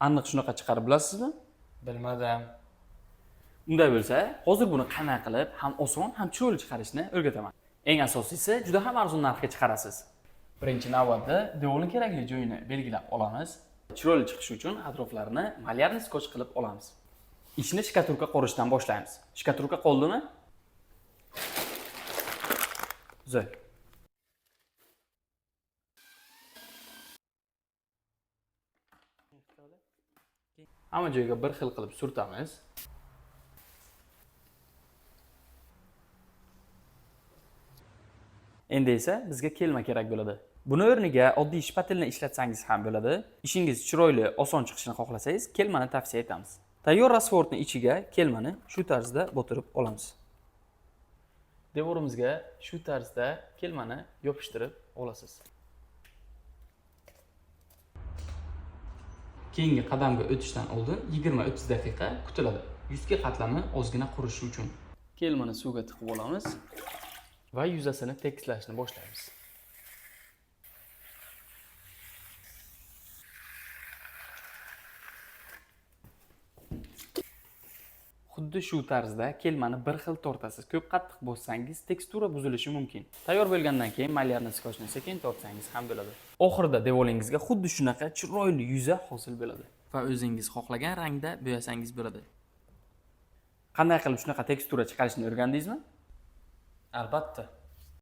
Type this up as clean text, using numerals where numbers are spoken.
Aniq shunaqa chiqarib bilasizmi? Bilmadim. Unday bo'lsa, hozir buni qanday qilib ham oson, ham chiroyli chiqarishni o'rgataman. Eng asosiysi, juda ham arzon narxga chiqarasiz. Birinchi navbatda devorning kerakli joyini belgilab olamiz. Chiroyli chiqishi uchun atroflarini malyarniy skotch qilib olamiz. Ishni shkaturka qorishdan boshlaymiz. Shkaturka qoldimi? Zo'r. Hamma joyga bir xil qilib surtamiz. Endi esa bizga kelma kerak bo'ladi. Buni o'rniga oddiy shpatelni ishlatsangiz ham bo'ladi. Ishingiz chiroyli, oson chiqishini xohlasangiz, kelmani tavsiya etamiz. Tayyor rasvorning ichiga kelmani shu tarzda botirib olamiz. Devorimizga shu tarzda kelmani yopishtirib olasiz. Keyingi qadamga o'tishdan oldin 20-30 daqiqa kutiladi. Yuzki qatlami ozgina qurishi uchun. Kelmani suvga tiqib olamiz va yuzasini tekislashni boshlaymiz. Xuddi shu tarzda kelmani bir xil tortasiz. Ko'p qattiq bossangiz tekstura buzilishi mumkin. Tayyor bo'lgandan keyin malyarni skochni sekin tortsangiz ham bo'ladi. Oxirida devoringizga xuddi shunaqa chiroyli yuza hosil bo'ladi va o'zingiz xohlagan rangda bo'yasangiz bo'ladi. Qanday qilib shunaqa tekstura chiqarishni o'rgandingizmi? Albatta.